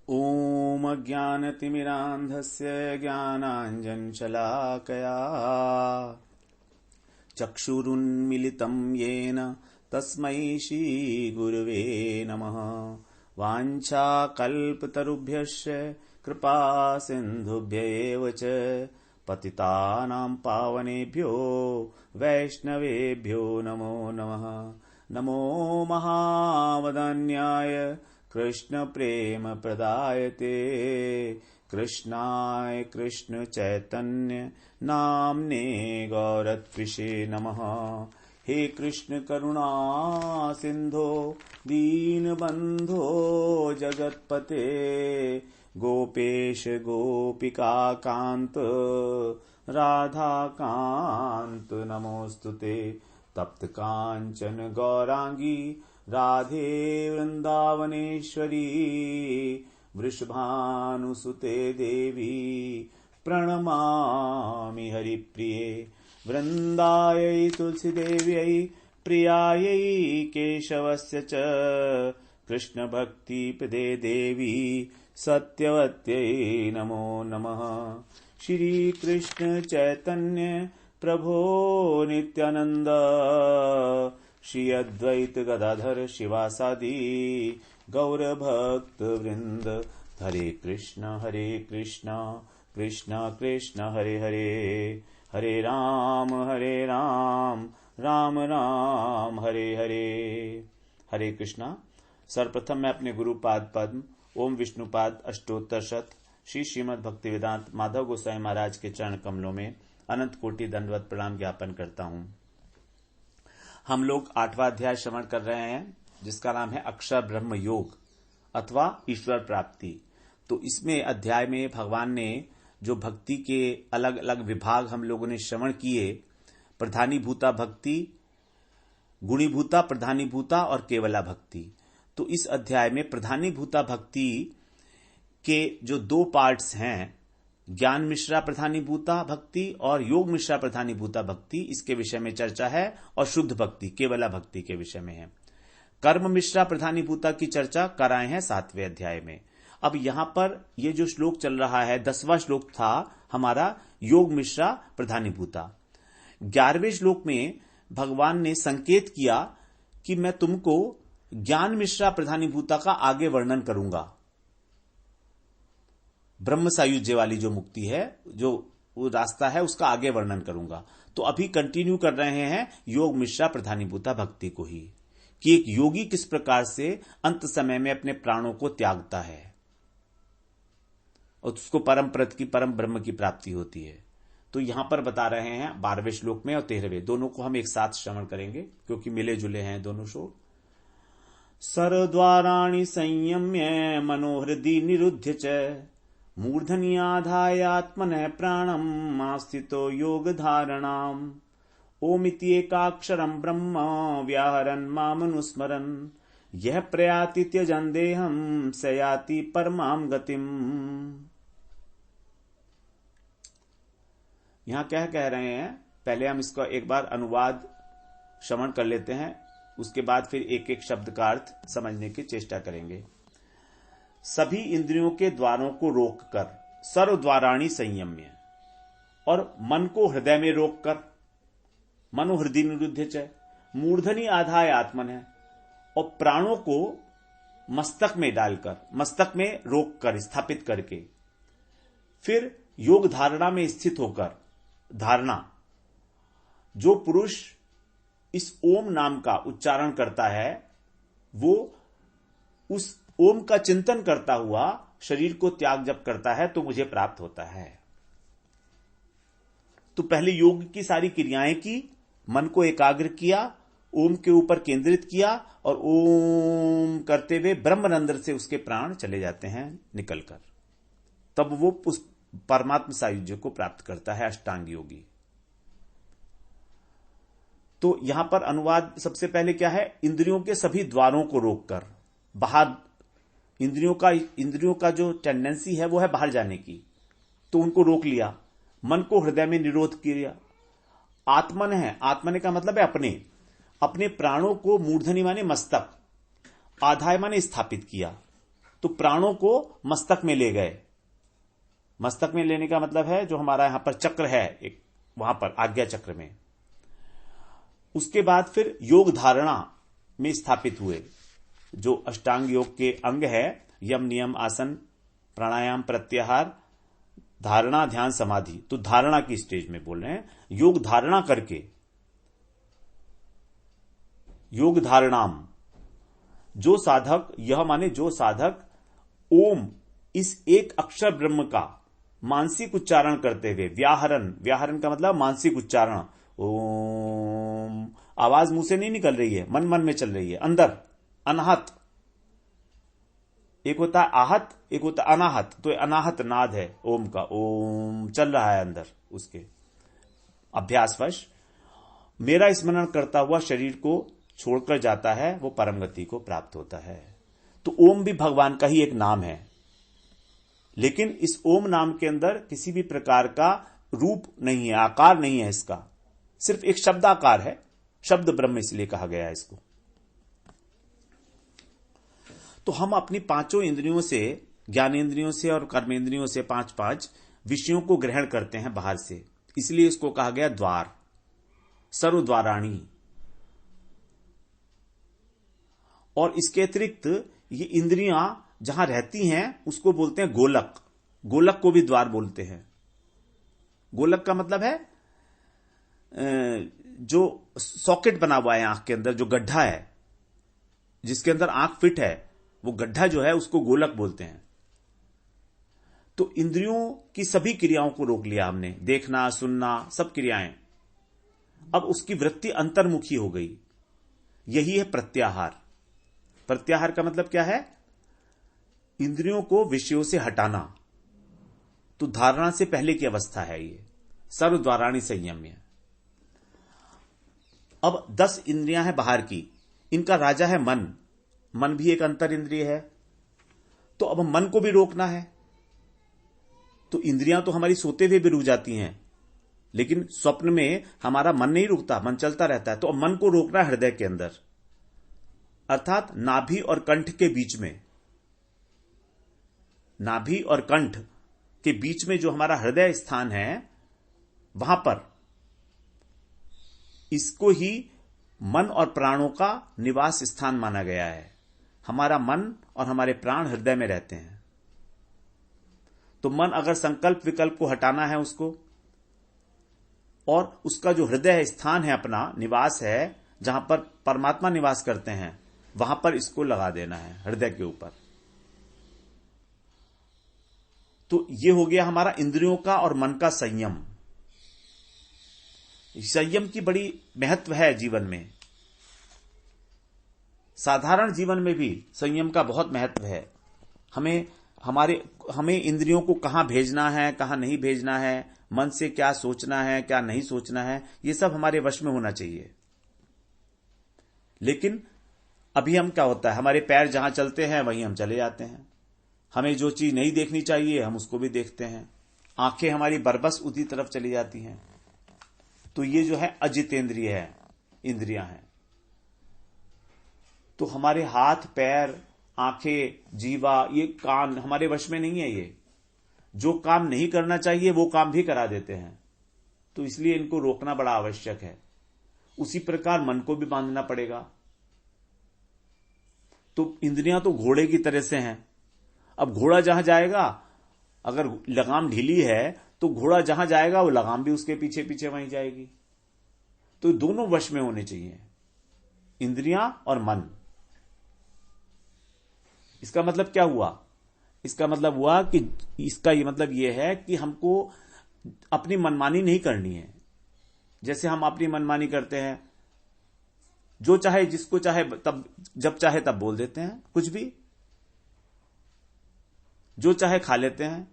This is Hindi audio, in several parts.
ॐ अज्ञानतिमिरान्धस्य ज्ञानाञ्जनशलाकया चक्षुरुन्मिलितं येन तस्मै श्रीगुरवे नमः। वाञ्छाकल्पतरुभ्यश्च कृपासिन्धुभ्य एव च पतितानां पावनेभ्यो वैष्णवेभ्यो नमो नमः। नमो महावदन्याय कृष्ण प्रेम प्रदायते कृष्णाय कृष्ण चैतन्य नाम्ने गौरत्विषे नमः। हे कृष्ण करुणा सिंधो दीनबंधो जगत्पते गोपेश गोपिका कांत राधा कांत नमोस्तुते। तप्त कांचन गौरांगी राधे वृंदावनेश्वरी वृषभानुसुते देवी प्रणमामि हरिप्रिये। वृंदायै तुलसीदेव्यै प्रियायै केशवस्य च कृष्णभक्तिपदे देवी सत्यवत्यै नमो नमः। श्री कृष्ण चैतन्य प्रभो नित्यानंद श्री अद्वैत गदाधर शिवासादि गौर भक्त वृंद। हरे कृष्ण कृष्ण कृष्ण हरे हरे, हरे राम राम राम हरे हरे। हरे कृष्णा। सर्वप्रथम मैं अपने गुरुपाद पद्म ओम विष्णुपाद अष्टोत्तर शत श्री श्रीमद् भक्तिवेदांत माधव गोसाई महाराज के चरण कमलों में अनंत कोटि दंडवत प्रणाम ज्ञापन करता हूं। हम लोग 8वां अध्याय श्रवण कर रहे हैं जिसका नाम है अक्षर ब्रह्म योग अथवा ईश्वर प्राप्ति। तो इसमें अध्याय में भगवान ने जो भक्ति के अलग अलग विभाग हम लोगों ने श्रवण किए, प्रधानीभूता भक्ति, गुणीभूता, प्रधानीभूता और केवला भक्ति। तो इस अध्याय में प्रधानीभूता भक्ति के जो 2 पार्ट्स हैं, ज्ञान मिश्रा प्रधानीभूता भक्ति और योग मिश्रा प्रधानीभूता भक्ति, इसके विषय में चर्चा है और शुद्ध भक्ति केवला भक्ति के विषय में है। कर्म मिश्रा प्रधानीभूता की चर्चा कराए हैं 7वें अध्याय में। अब यहां पर ये जो श्लोक चल रहा है 10वां श्लोक था हमारा योग मिश्रा प्रधानीभूता। 11वें श्लोक में भगवान ने संकेत किया कि मैं तुमको ज्ञान मिश्रा प्रधानीभूता का आगे वर्णन करूंगा। ब्रह्म सायुज्य वाली जो मुक्ति है, जो वो रास्ता है, उसका आगे वर्णन करूंगा। तो अभी कंटिन्यू कर रहे हैं योग मिश्रा प्रधानीभूता भक्ति को ही, कि एक योगी किस प्रकार से अंत समय में अपने प्राणों को त्यागता है और उसको परम पद की, परम ब्रह्म की प्राप्ति होती है। तो यहां पर बता रहे हैं 12वें श्लोक में और 13वें, दोनों को हम एक साथ श्रवण करेंगे क्योंकि मिले जुले हैं दोनों श्लोक। सर्वद्वाराणि संयम्य मनोहृदि निरुध्य च मूर्धनि आधाय आत्मनः प्राणम् आस्थितो योग धारणाम् ओमिति एकाक्षरम् ब्रह्म व्याहरन् मामनुस्मरन् यह प्रयाति त्यजन् देहम् स याति परमाम् गतिम्। यहां क्या कह रहे हैं, पहले हम इसका एक बार अनुवाद श्रवण कर लेते हैं, उसके बाद फिर एक एक शब्द का अर्थ समझने की चेष्टा करेंगे। सभी इंद्रियों के द्वारों को रोककर, सर्व द्वाराणि संयम्य, और मन को हृदय में रोककर, मनो हृदय निरुद्ध च, मूर्धनि आधाय आत्मन है, और प्राणों को मस्तक में डालकर, मस्तक में रोककर, स्थापित करके, फिर योग धारणा में स्थित होकर, धारणा, जो पुरुष इस ओम नाम का उच्चारण करता है वो उस ओम का चिंतन करता हुआ शरीर को त्याग जब करता है तो मुझे प्राप्त होता है। तो पहले योग की सारी क्रियाएं की, मन को एकाग्र किया, ओम के ऊपर केंद्रित किया और ओम करते हुए ब्रह्मरंध्र से उसके प्राण चले जाते हैं निकलकर, तब वो उस परमात्म सायुज्य को प्राप्त करता है अष्टांग योगी। तो यहां पर अनुवाद सबसे पहले क्या है, इंद्रियों के सभी द्वारों को रोककर, बाहर इंद्रियों का जो टेंडेंसी है वो है बाहर जाने की, तो उनको रोक लिया। मन को हृदय में निरोध किया। आत्मन है, आत्मन का मतलब है अपने प्राणों को मूर्धनि माने मस्तक, आधाय माने स्थापित किया, तो प्राणों को मस्तक में ले गए। मस्तक में लेने का मतलब है जो हमारा यहां पर चक्र है एक, वहां पर आज्ञा चक्र में। उसके बाद फिर योग धारणा में स्थापित हुए। जो अष्टांग योग के अंग है, यम नियम आसन प्राणायाम प्रत्याहार धारणा ध्यान समाधि, तो धारणा की स्टेज में बोल रहे हैं। योग धारणा करके, योग धारणाम, जो साधक, यह माने जो साधक ओम इस एक अक्षर ब्रह्म का मानसिक उच्चारण करते हुए, व्याहरण, व्याहरण का मतलब मानसिक उच्चारण, ओम, आवाज मुंह से नहीं निकल रही है, मन मन में चल रही है अंदर, अनाहत। एक होता है आहत, एक होता है अनाहत, तो अनाहत नाद है ओम का, ओम चल रहा है अंदर। उसके अभ्यासवश मेरा स्मरण करता हुआ शरीर को छोड़कर जाता है, वो परम गति को प्राप्त होता है। तो ओम भी भगवान का ही एक नाम है, लेकिन इस ओम नाम के अंदर किसी भी प्रकार का रूप नहीं है, आकार नहीं है इसका, सिर्फ एक शब्दाकार है। शब्द ब्रह्म इसलिए कहा गया है इसको। तो हम अपनी पांचों इंद्रियों से, ज्ञानेंद्रियों से और कर्मेंद्रियों से 5-5 विषयों को ग्रहण करते हैं बाहर से, इसलिए इसको कहा गया द्वार, सर्वद्वाराणी। और इसके अतिरिक्त ये इंद्रियां जहां रहती हैं उसको बोलते हैं गोलक। गोलक को भी द्वार बोलते हैं। गोलक का मतलब है जो सॉकेट बना हुआ है आंख के अंदर, जो गड्ढा है जिसके अंदर आंख फिट है, वो गड्ढा जो है उसको गोलक बोलते हैं। तो इंद्रियों की सभी क्रियाओं को रोक लिया हमने, देखना सुनना सब क्रियाएं। अब उसकी वृत्ति अंतर्मुखी हो गई। यही है प्रत्याहार। प्रत्याहार का मतलब क्या है? इंद्रियों को विषयों से हटाना। तो धारणा से पहले की अवस्था है ये, सर्वद्वाराणी संयम्य। अब 10 इंद्रियां हैं बाहर की, इनका राजा है मन। मन भी एक अंतर इंद्रिय है। तो अब मन को भी रोकना है। तो इंद्रियां तो हमारी सोते हुए भी रुक जाती हैं, लेकिन स्वप्न में हमारा मन नहीं रुकता, मन चलता रहता है। तो अब मन को रोकना है हृदय के अंदर, अर्थात नाभि और कंठ के बीच में। नाभि और कंठ के बीच में जो हमारा हृदय स्थान है, वहां पर इसको ही मन और प्राणों का निवास स्थान माना गया है। हमारा मन और हमारे प्राण हृदय में रहते हैं। तो मन अगर संकल्प विकल्प को हटाना है उसको, और उसका जो हृदय स्थान है, अपना निवास है, जहां पर परमात्मा निवास करते हैं, वहां पर इसको लगा देना है हृदय के ऊपर। तो ये हो गया हमारा इंद्रियों का और मन का संयम। संयम की बड़ी महत्व है जीवन में। साधारण जीवन में भी संयम का बहुत महत्व है। हमें इंद्रियों को कहां भेजना है, कहां नहीं भेजना है, मन से क्या सोचना है, क्या नहीं सोचना है, ये सब हमारे वश में होना चाहिए। लेकिन अभी हम क्या होता है, हमारे पैर जहां चलते हैं वहीं हम चले जाते हैं। हमें जो चीज नहीं देखनी चाहिए हम उसको भी देखते हैं। आंखें हमारी बरबस उसी तरफ चली जाती हैं। तो ये जो है अजितेंद्रिय है, इंद्रियां हैं। तो हमारे हाथ पैर आंखें जीवा, ये कान हमारे वश में नहीं है। ये जो काम नहीं करना चाहिए वो काम भी करा देते हैं। तो इसलिए इनको रोकना बड़ा आवश्यक है। उसी प्रकार मन को भी बांधना पड़ेगा। तो इंद्रियां तो घोड़े की तरह से हैं। अब घोड़ा जहां जाएगा, अगर लगाम ढीली है तो घोड़ा जहां जाएगा वो लगाम भी उसके पीछे पीछे वहीं जाएगी। तो दोनों वश में होने चाहिए, इंद्रियां और मन। इसका मतलब क्या हुआ? इसका मतलब हुआ कि इसका ये मतलब ये है कि हमको अपनी मनमानी नहीं करनी है। जैसे हम अपनी मनमानी करते हैं, जो चाहे जिसको चाहे तब जब चाहे तब बोल देते हैं, कुछ भी जो चाहे खा लेते हैं,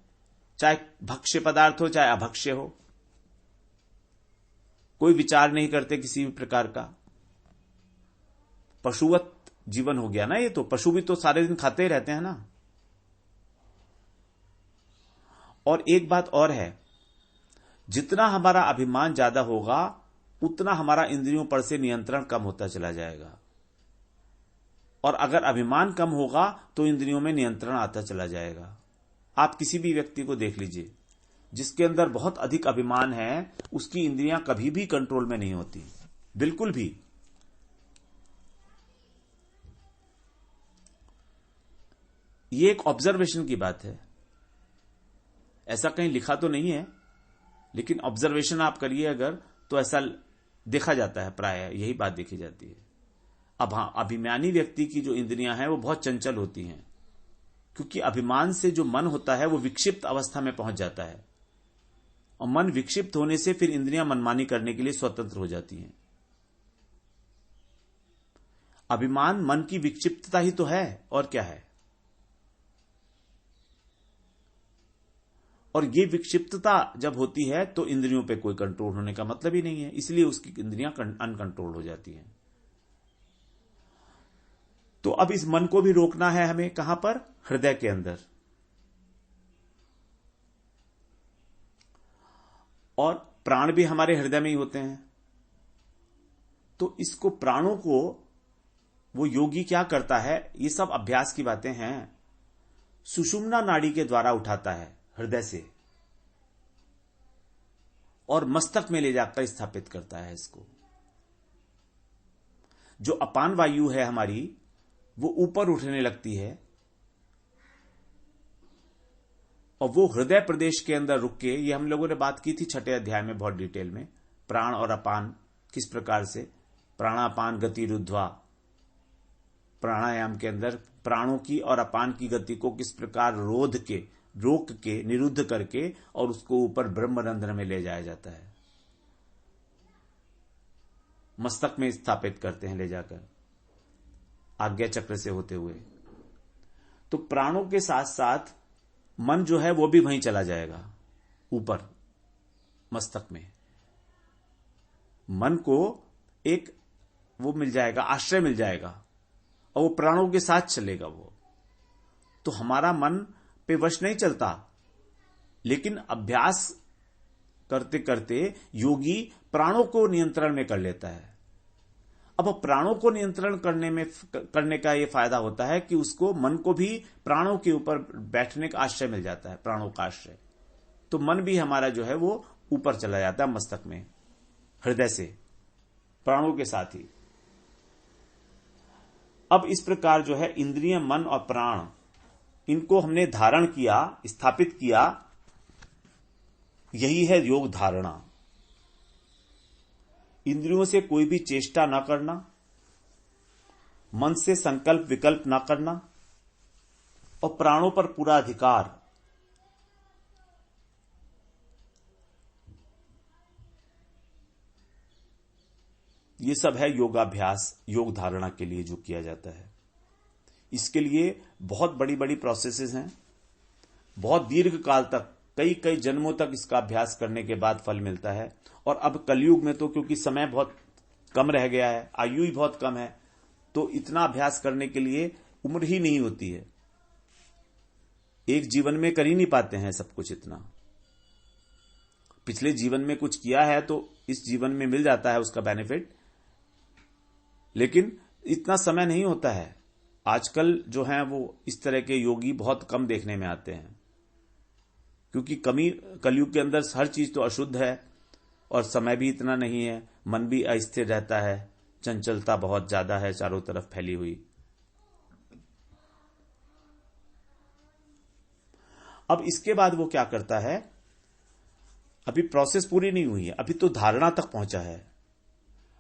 चाहे भक्ष्य पदार्थ हो चाहे अभक्ष्य हो। कोई विचार नहीं करते किसी भी प्रकार का। पशुवत जीवन हो गया ना ये। तो पशु भी तो सारे दिन खाते ही रहते हैं ना। और एक बात और है, जितना हमारा अभिमान ज्यादा होगा उतना हमारा इंद्रियों पर से नियंत्रण कम होता चला जाएगा। और अगर अभिमान कम होगा तो इंद्रियों में नियंत्रण आता चला जाएगा। आप किसी भी व्यक्ति को देख लीजिए, जिसके अंदर बहुत अधिक अभिमान है, उसकी इंद्रियां कभी भी कंट्रोल में नहीं होती, बिल्कुल भी। ये एक ऑब्जर्वेशन की बात है, ऐसा कहीं लिखा तो नहीं है, लेकिन ऑब्जर्वेशन आप करिए अगर, तो ऐसा देखा जाता है, प्राय यही बात देखी जाती है। अब हां, अभिमानी व्यक्ति की जो इंद्रियां हैं वो बहुत चंचल होती हैं, क्योंकि अभिमान से जो मन होता है वो विक्षिप्त अवस्था में पहुंच जाता है, और मन विक्षिप्त होने से फिर इंद्रियां मनमानी करने के लिए स्वतंत्र हो जाती हैं। अभिमान मन की विक्षिप्तता ही तो है, और क्या है। और ये विक्षिप्तता जब होती है तो इंद्रियों पे कोई कंट्रोल होने का मतलब ही नहीं है, इसलिए उसकी इंद्रियां अनकंट्रोल हो जाती हैं। तो अब इस मन को भी रोकना है हमें, कहां पर? हृदय के अंदर। और प्राण भी हमारे हृदय में ही होते हैं। तो इसको, प्राणों को वो योगी क्या करता है, ये सब अभ्यास की बातें हैं, सुषुम्ना नाड़ी के द्वारा उठाता है हृदय से और मस्तक में ले जाकर स्थापित करता है इसको। जो अपान वायु है हमारी, वो ऊपर उठने लगती है और वो हृदय प्रदेश के अंदर रुक के, ये हम लोगों ने बात की थी 6 अध्याय में बहुत डिटेल में, प्राण और अपान किस प्रकार से, प्राणापान गति रुद्ध्वा, प्राणायाम के अंदर प्राणों की और अपान की गति को किस प्रकार रोक के निरुद्ध करके और उसको ऊपर ब्रह्मरंध्र में ले जाया जाता है, मस्तक में स्थापित करते हैं ले जाकर, आज्ञा चक्र से होते हुए। तो प्राणों के साथ साथ मन जो है वो भी वहीं चला जाएगा, ऊपर मस्तक में। मन को एक वो मिल जाएगा, आश्रय मिल जाएगा, और वो प्राणों के साथ चलेगा वो। तो हमारा मन पे वश नहीं चलता, लेकिन अभ्यास करते करते योगी प्राणों को नियंत्रण में कर लेता है। अब प्राणों को नियंत्रण करने का यह फायदा होता है कि उसको, मन को भी प्राणों के ऊपर बैठने का आश्रय मिल जाता है, प्राणों का आश्रय। तो मन भी हमारा जो है वो ऊपर चला जाता है मस्तक में, हृदय से, प्राणों के साथ ही। अब इस प्रकार जो है इंद्रिय, मन और प्राण, इनको हमने धारण किया, स्थापित किया, यही है योग धारणा। इंद्रियों से कोई भी चेष्टा ना करना, मन से संकल्प विकल्प ना करना, और प्राणों पर पूरा अधिकार। ये सब है योगाभ्यास, योग धारणा के लिए जो किया जाता है। इसके लिए बहुत बड़ी बड़ी प्रोसेसेस हैं, बहुत दीर्घ काल तक, कई कई जन्मों तक इसका अभ्यास करने के बाद फल मिलता है। और अब कलयुग में तो क्योंकि समय बहुत कम रह गया है, आयु ही बहुत कम है, तो इतना अभ्यास करने के लिए उम्र ही नहीं होती है, एक जीवन में कर ही नहीं पाते हैं सब कुछ इतना। पिछले जीवन में कुछ किया है तो इस जीवन में मिल जाता है उसका बेनिफिट, लेकिन इतना समय नहीं होता है। आजकल जो हैं वो इस तरह के योगी बहुत कम देखने में आते हैं, क्योंकि कलयुग के अंदर हर चीज तो अशुद्ध है और समय भी इतना नहीं है, मन भी अस्थिर रहता है, चंचलता बहुत ज्यादा है चारों तरफ फैली हुई। अब इसके बाद वो क्या करता है, अभी प्रोसेस पूरी नहीं हुई है, अभी तो धारणा तक पहुंचा है।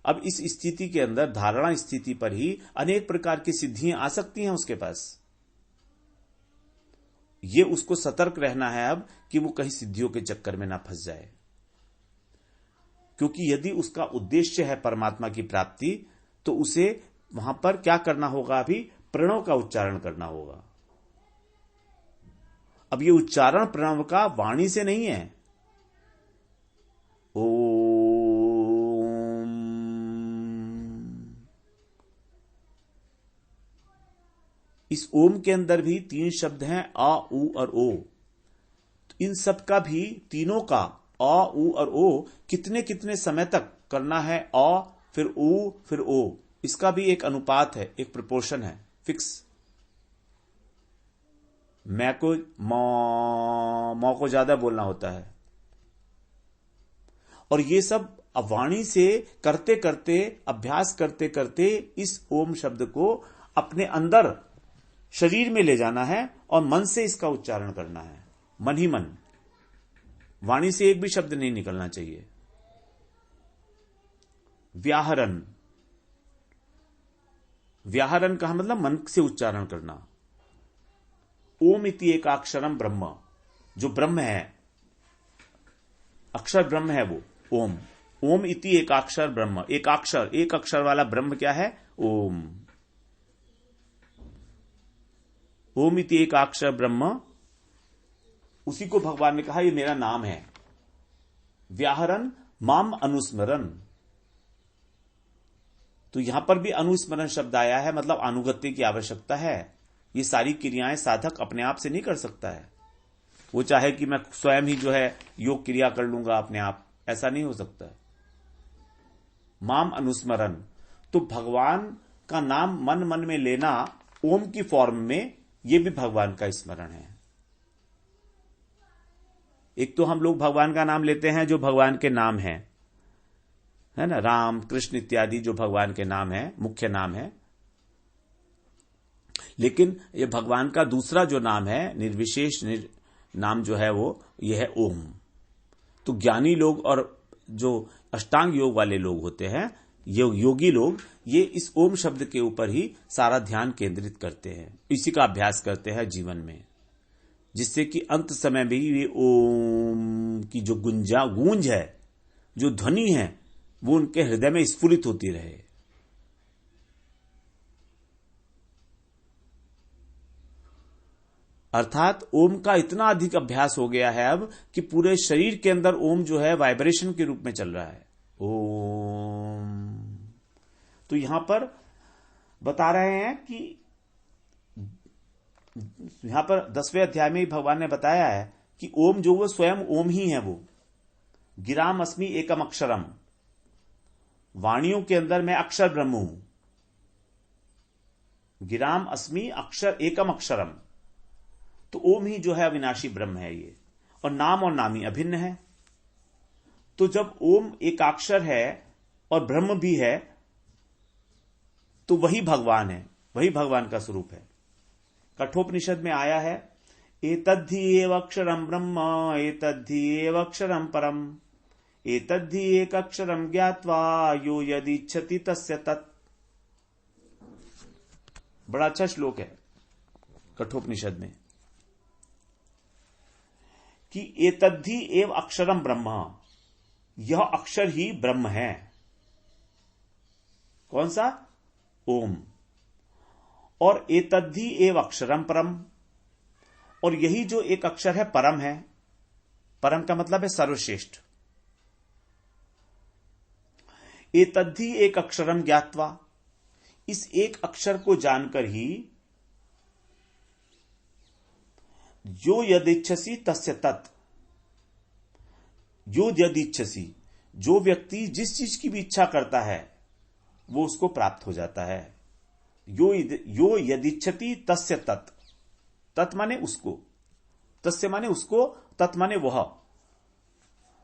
अब इस स्थिति के अंदर, धारणा स्थिति पर ही अनेक प्रकार की सिद्धियां आ सकती हैं उसके पास। ये उसको सतर्क रहना है अब कि वो कहीं सिद्धियों के चक्कर में ना फंस जाए, क्योंकि यदि उसका उद्देश्य है परमात्मा की प्राप्ति, तो उसे वहां पर क्या करना होगा, अभी प्रणव का उच्चारण करना होगा। अब ये उच्चारण प्रणव का वाणी से नहीं है। ओम, इस ओम के अंदर भी 3 शब्द हैं, आ, उ और ओ। इन सब का भी, तीनों का, आ, उ और ओ, कितने कितने समय तक करना है, आ फिर उ फिर ओ, इसका भी एक अनुपात है, एक प्रोपोर्शन है। फिक्स। मैं को मौ को ज्यादा बोलना होता है। और ये सब अब वाणी से करते करते, अभ्यास करते करते इस ओम शब्द को अपने अंदर शरीर में ले जाना है और मन से इसका उच्चारण करना है, मन ही मन। वाणी से एक भी शब्द नहीं निकलना चाहिए। व्याहरण, व्याहरण का मतलब मन से उच्चारण करना। ओम इति एकाक्षरम ब्रह्म, जो ब्रह्म है, अक्षर ब्रह्म है वो ओम। ओम इति एकाक्षर ब्रह्म, एक अक्षर वाला ब्रह्म क्या है? ओम। ओम इति एकाक्षर ब्रह्म, उसी को भगवान ने कहा ये मेरा नाम है। व्याहरण माम अनुस्मरण, तो यहां पर भी अनुस्मरण शब्द आया है, मतलब अनुगत्य की आवश्यकता है। ये सारी क्रियाएं साधक अपने आप से नहीं कर सकता है। वो चाहे कि मैं स्वयं ही जो है योग क्रिया कर लूंगा अपने आप, ऐसा नहीं हो सकता है। माम अनुस्मरण, तो भगवान का नाम मन मन में लेना ओम की फॉर्म में, ये भी भगवान का स्मरण है। एक तो हम लोग भगवान का नाम लेते हैं जो भगवान के नाम है ना, राम कृष्ण इत्यादि जो भगवान के नाम है, मुख्य नाम है। लेकिन ये भगवान का दूसरा जो नाम है, निर्विशेष नाम जो है वो ये है ओम। तो ज्ञानी लोग और जो अष्टांग योग वाले लोग होते हैं, योगी लोग, ये इस ओम शब्द के ऊपर ही सारा ध्यान केंद्रित करते हैं, इसी का अभ्यास करते हैं जीवन में, जिससे कि अंत समय भी ये ओम की जो गूंज है, जो ध्वनि है, वो उनके हृदय में स्फुरित होती रहे। अर्थात ओम का इतना अधिक अभ्यास हो गया है अब कि पूरे शरीर के अंदर ओम जो है वाइब्रेशन के रूप में चल रहा है। ओम, तो यहां पर बता रहे हैं कि यहां पर 10वें अध्याय में भगवान ने बताया है कि ओम जो वो स्वयं ओम ही है। वो गिराम अस्मि एकम अक्षरम, वाणियों के अंदर मैं अक्षर ब्रह्म हूं। गिराम अस्मि अक्षर एकम अक्षरम, तो ओम ही जो है अविनाशी ब्रह्म है ये, और नाम और नामी अभिन्न है। तो जब ओम एक अक्षर है और ब्रह्म भी है, तो वही भगवान है, वही भगवान का स्वरूप है। कठोपनिषद में आया है, एतद्धि एव अक्षरम ब्रह्म एतद्धि एव अक्षरम परम एतद्धि एक अक्षरम ज्ञात्वा यो यदि इच्छति तस्य तत्। बड़ा अच्छा श्लोक है कठोपनिषद में कि एतद्धि एव अक्षरम ब्रह्म, यह अक्षर ही ब्रह्म है। कौन सा? ओम। और एतद्धि एव अक्षरम परम, और यही जो एक अक्षर है परम है। परम का मतलब है सर्वश्रेष्ठ। एतद्धि एक अक्षरम ज्ञात्वा, इस एक अक्षर को जानकर ही जो यदिच्छसी तस्य तत्, जो यदिच्छसी, जो व्यक्ति जिस चीज की भी इच्छा करता है वो उसको प्राप्त हो जाता है। यो यदिच्छति तस्य तत्, तत् माने उसको, तस्य माने उसको, तत् माने वह।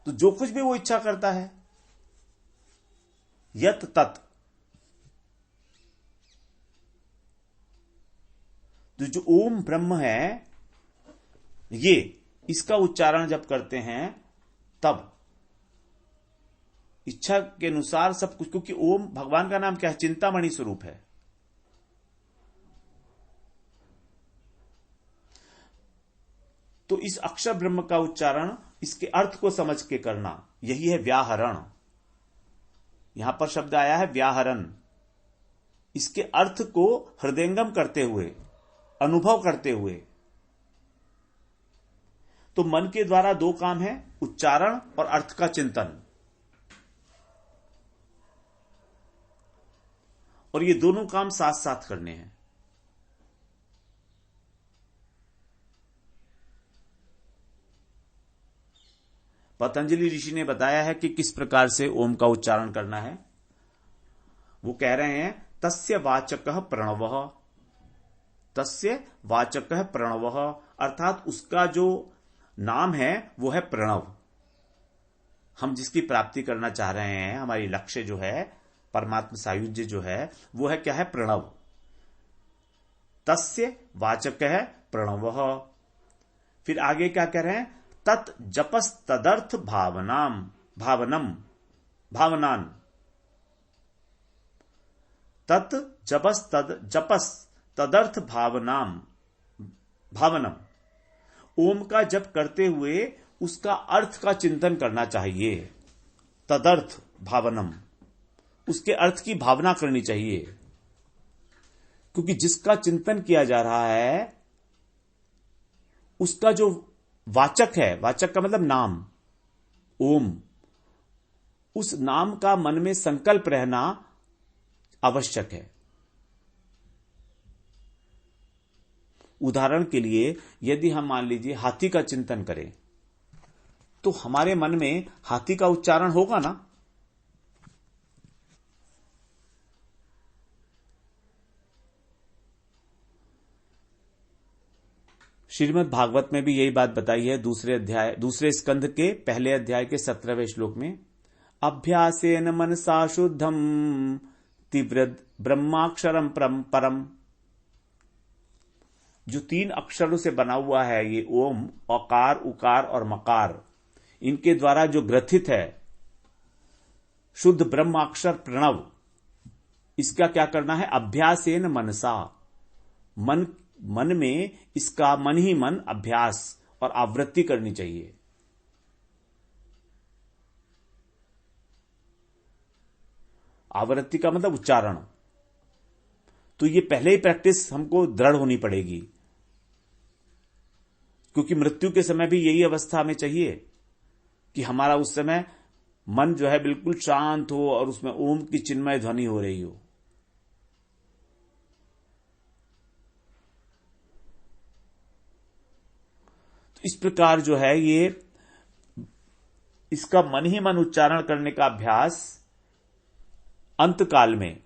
तो जो कुछ भी वो इच्छा करता है, यत तत्, तो जो ओम ब्रह्म है ये, इसका उच्चारण जब करते हैं तब इच्छा के अनुसार सब कुछ, क्योंकि ओम भगवान का नाम क्या है? चिंतामणि स्वरूप है। तो इस अक्षर ब्रह्म का उच्चारण, इसके अर्थ को समझ के करना, यही है व्याहरण। यहां पर शब्द आया है व्याहरण, इसके अर्थ को हृदयंगम करते हुए, अनुभव करते हुए। तो मन के द्वारा दो काम है, उच्चारण और अर्थ का चिंतन, और ये दोनों काम साथ साथ करने हैं। पतंजलि ऋषि ने बताया है कि किस प्रकार से ओम का उच्चारण करना है। वो कह रहे हैं, तस्य वाचकः प्रणवः, तस्य वाचकः प्रणवः, अर्थात उसका जो नाम है वो है प्रणव। हम जिसकी प्राप्ति करना चाह रहे हैं, हमारी लक्ष्य जो है परमात्मा सायुज्य जो है वो है क्या है? प्रणव। तस्य वाचकः प्रणवः। फिर आगे क्या कह रहे हैं? तत् जपस तदर्थ भावनान। तत् जपस तदर्थ भावनम। ओम का जप करते हुए उसका अर्थ का चिंतन करना चाहिए। तदर्थ भावनम, उसके अर्थ की भावना करनी चाहिए, क्योंकि जिसका चिंतन किया जा रहा है उसका जो वाचक है, वाचक का मतलब नाम, ओम, उस नाम का मन में संकल्प रहना आवश्यक है। उदाहरण के लिए यदि हम मान लीजिए हाथी का चिंतन करें तो हमारे मन में हाथी का उच्चारण होगा ना। श्रीमद् भागवत में भी यही बात बताई है, दूसरे स्कंध के पहले अध्याय के 17वें श्लोक में, अभ्यासेन मनसा शुद्धम तीव्र ब्रह्माक्षरम परम। जो 3 अक्षरों से बना हुआ है ये ओम, औकार, उकार और मकार, इनके द्वारा जो ग्रथित है शुद्ध ब्रह्माक्षर प्रणव, इसका क्या करना है? अभ्यासेन मनसा, मन में इसका मन ही मन अभ्यास और आवृत्ति करनी चाहिए। आवृत्ति का मतलब उच्चारण। तो ये पहले ही प्रैक्टिस हमको दृढ़ होनी पड़ेगी, क्योंकि मृत्यु के समय भी यही अवस्था हमें चाहिए कि हमारा उस समय मन जो है बिल्कुल शांत हो और उसमें ओम की चिन्मय ध्वनि हो रही हो। तो इस प्रकार जो है ये इसका मन ही मन उच्चारण करने का अभ्यास अंतकाल में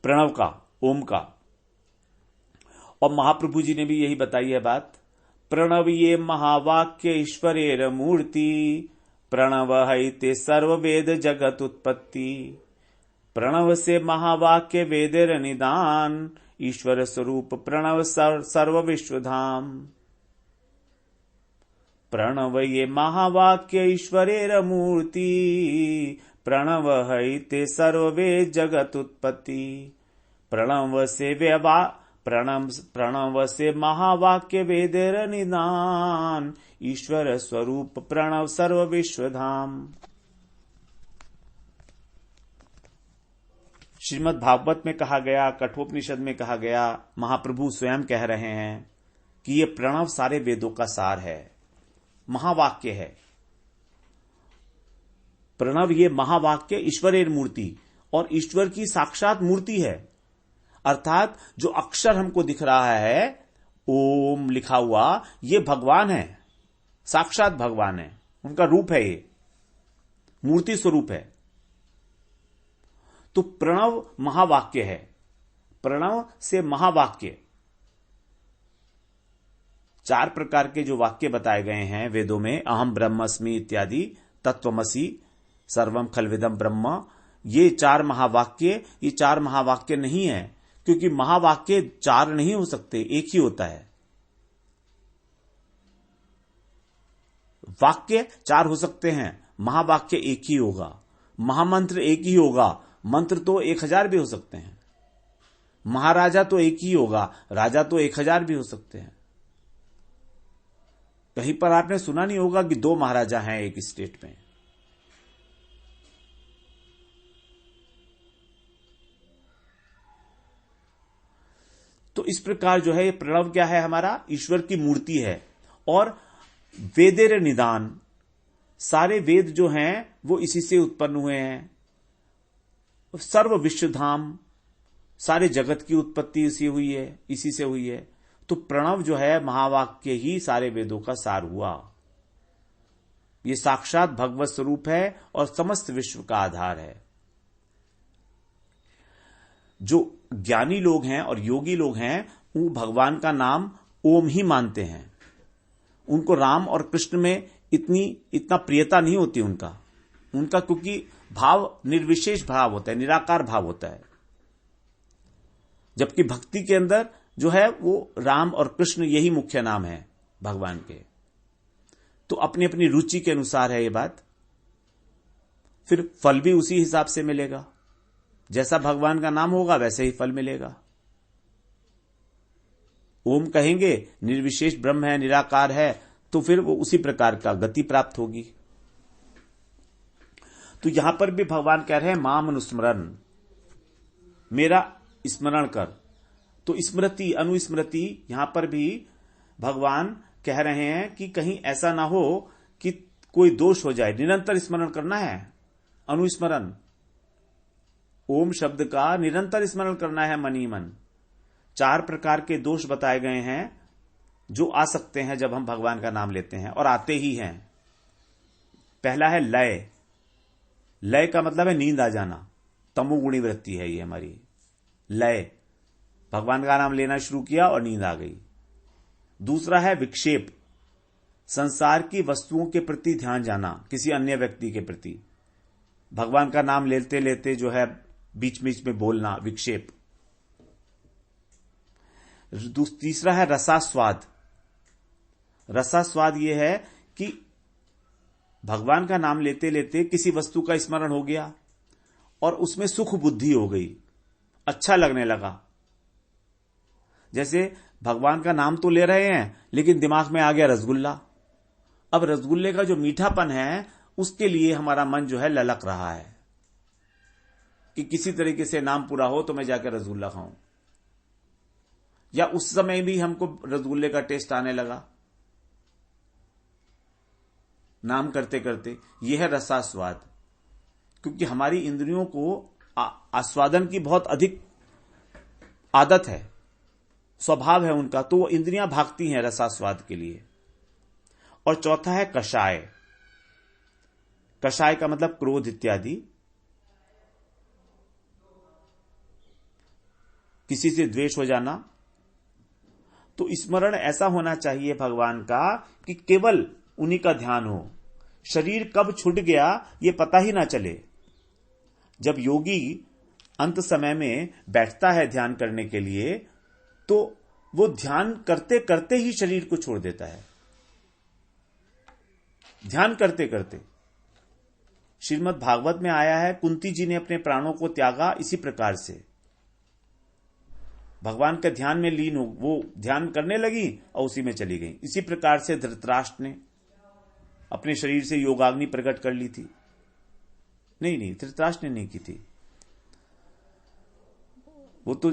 प्रणव का, ओम का। और महाप्रभु जी ने भी यही बताई है बात, प्रणव ये महावाक्य ईश्वरेर मूर्ति, प्रणव हैते सर्ववेद जगत उत्पत्ति। प्रणव से महावाक्य वेदेर निदान, ईश्वर स्वरूप प्रणव सर्व विश्वधाम। प्रणव ये महावाक्य ईश्वरेर मूर्ति, प्रणव हैते सर्ववेद जगत उत्पत्ति। प्रणव से महावाक्य वेदेर निदान, ईश्वर स्वरूप प्रणव सर्व विश्वधाम। श्रीमद् भागवत में कहा गया, कठोपनिषद में कहा गया, महाप्रभु स्वयं कह रहे हैं कि ये प्रणव सारे वेदों का सार है, महावाक्य है। प्रणव ये महावाक्य ईश्वरेर मूर्ति, और ईश्वर की साक्षात मूर्ति है। अर्थात जो अक्षर हमको दिख रहा है, ओम लिखा हुआ, ये भगवान है, साक्षात भगवान है, उनका रूप है, ये मूर्ति स्वरूप है। तो प्रणव महावाक्य है। प्रणव से महावाक्य, 4 प्रकार के जो वाक्य बताए गए हैं वेदों में, अहम ब्रह्मस्मि इत्यादि, तत्वमसि, सर्वम खलविदम ब्रह्म, ये 4 महावाक्य, ये 4 महावाक्य नहीं है, क्योंकि महावाक्य 4 नहीं हो सकते, एक ही होता है। वाक्य 4 हो सकते हैं, महावाक्य एक ही होगा। महामंत्र एक ही होगा, मंत्र तो 1000 भी हो सकते हैं। महाराजा तो एक ही होगा, राजा तो 1000 भी हो सकते हैं। कहीं पर आपने सुना नहीं होगा कि 2 महाराजा हैं एक स्टेट में। तो इस प्रकार जो है ये प्रणव क्या है? हमारा ईश्वर की मूर्ति है। और वेदेर निदान, सारे वेद जो हैं वो इसी से उत्पन्न हुए हैं। सर्व विश्वधाम, सारे जगत की उत्पत्ति इसी से हुई है। तो प्रणव जो है महावाक्य ही सारे वेदों का सार हुआ। ये साक्षात भगवत स्वरूप है और समस्त विश्व का आधार है। जो ज्ञानी लोग हैं और योगी लोग हैं वो भगवान का नाम ओम ही मानते हैं। उनको राम और कृष्ण में इतना प्रियता नहीं होती उनका क्योंकि भाव निर्विशेष भाव होता है, निराकार भाव होता है। जबकि भक्ति के अंदर जो है वो राम और कृष्ण यही मुख्य नाम है भगवान के। तो अपनी अपनी रुचि के अनुसार है ये बात। फिर फल भी उसी हिसाब से मिलेगा, जैसा भगवान का नाम होगा वैसे ही फल मिलेगा। ओम कहेंगे, निर्विशेष ब्रह्म है, निराकार है, तो फिर वो उसी प्रकार का गति प्राप्त होगी। तो यहां पर भी भगवान कह रहे हैं माम अनुस्मरण, मेरा स्मरण कर। तो स्मृति अनुस्मृति यहां पर भी भगवान कह रहे हैं कि कहीं ऐसा ना हो कि कोई दोष हो जाए। निरंतर स्मरण करना है, अनुस्मरण। ओम शब्द का निरंतर स्मरण करना है मन ही मन। 4 प्रकार के दोष बताए गए हैं जो आ सकते हैं जब हम भगवान का नाम लेते हैं, और आते ही हैं। पहला है लय। लय का मतलब है नींद आ जाना, तमोगुणी वृत्ति है ये हमारी। लय, भगवान का नाम लेना शुरू किया और नींद आ गई। दूसरा है विक्षेप, संसार की वस्तुओं के प्रति ध्यान जाना, किसी अन्य व्यक्ति के प्रति। भगवान का नाम लेते लेते जो है बीच बीच में बोलना, विक्षेप। तीसरा है रसास्वाद। रसास्वाद यह है कि भगवान का नाम लेते लेते किसी वस्तु का स्मरण हो गया और उसमें सुख बुद्धि हो गई, अच्छा लगने लगा। जैसे भगवान का नाम तो ले रहे हैं लेकिन दिमाग में आ गया रसगुल्ला। अब रसगुल्ले का जो मीठापन है उसके लिए हमारा मन जो है ललक रहा है कि किसी तरीके से नाम पूरा हो तो मैं जाकर रसगुल्ला खाऊं। या उस समय भी हमको रसगुल्ले का टेस्ट आने लगा नाम करते करते। यह है रसास्वाद, क्योंकि हमारी इंद्रियों को आस्वादन की बहुत अधिक आदत है, स्वभाव है उनका, तो वो इंद्रियां भागती हैं रसास्वाद के लिए। और चौथा है कषाय। कषाय का मतलब क्रोध इत्यादि, किसी से द्वेष हो जाना। तो स्मरण ऐसा होना चाहिए भगवान का कि केवल उन्हीं का ध्यान हो, शरीर कब छूट गया ये पता ही ना चले। जब योगी अंत समय में बैठता है ध्यान करने के लिए तो वो ध्यान करते करते ही शरीर को छोड़ देता है, ध्यान करते करते। श्रीमद् भागवत में आया है कुंती जी ने अपने प्राणों को त्यागा इसी प्रकार से। भगवान के ध्यान में लीन हो, वो ध्यान करने लगी और उसी में चली गई। इसी प्रकार से धृतराष्ट्र ने अपने शरीर से योगाग्नि प्रकट कर ली थी। नहीं, धृतराष्ट्र ने नहीं की थी, वो तो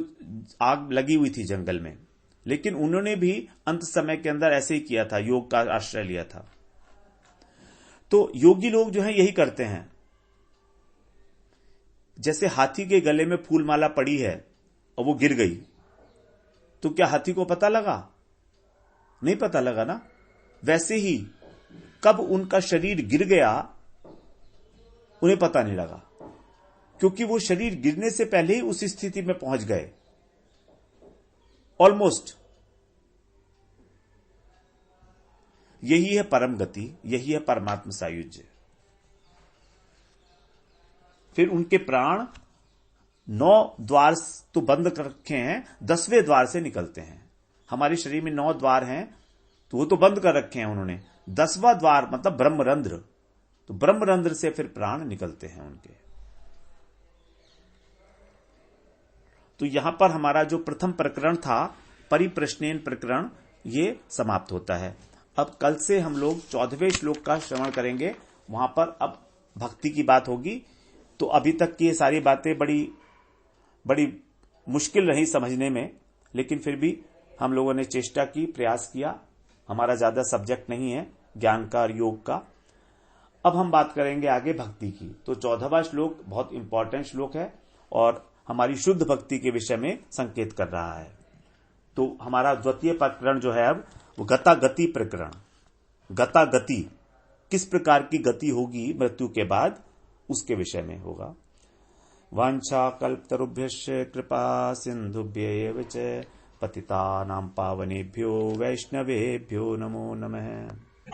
आग लगी हुई थी जंगल में, लेकिन उन्होंने भी अंत समय के अंदर ऐसे ही किया था, योग का आश्रय लिया था। तो योगी लोग जो है यही करते हैं। जैसे हाथी के गले में फूल माला पड़ी है और वो गिर गई, तो क्या हाथी को पता लगा? नहीं पता लगा ना। वैसे ही कब उनका शरीर गिर गया उन्हें पता नहीं लगा, क्योंकि वो शरीर गिरने से पहले ही उस स्थिति में पहुंच गए ऑलमोस्ट। यही है परम गति, यही है परमात्म सायुज्य। फिर उनके प्राण 9 द्वार तो बंद कर रखे हैं, 10वें द्वार से निकलते हैं। हमारे शरीर में 9 द्वार हैं तो वो तो बंद कर रखे हैं उन्होंने। 10वां द्वार मतलब ब्रह्मरंध्र, तो ब्रह्मरंध्र से फिर प्राण निकलते हैं उनके। तो यहां पर हमारा जो प्रथम प्रकरण था परिप्रश्नेन प्रकरण, ये समाप्त होता है। अब कल से हम लोग 14वें श्लोक का श्रवण करेंगे। वहां पर अब भक्ति की बात होगी। तो अभी तक की ये सारी बातें बड़ी मुश्किल रही समझने में, लेकिन फिर भी हम लोगों ने चेष्टा की, प्रयास किया। हमारा ज्यादा सब्जेक्ट नहीं है ज्ञान का और योग का। अब हम बात करेंगे आगे भक्ति की। तो 14वां श्लोक बहुत इंपॉर्टेंट श्लोक है और हमारी शुद्ध भक्ति के विषय में संकेत कर रहा है। तो हमारा द्वितीय प्रकरण जो है अब वो गता गति प्रकरण। गता गति, किस प्रकार की गति होगी मृत्यु के बाद, उसके विषय में होगा। वांछा कल्पतरुभ्यश्च कृपा सिंधुभ्य एव च पतितानां पावनेभ्यो वैष्णवेभ्यो नमो नमः।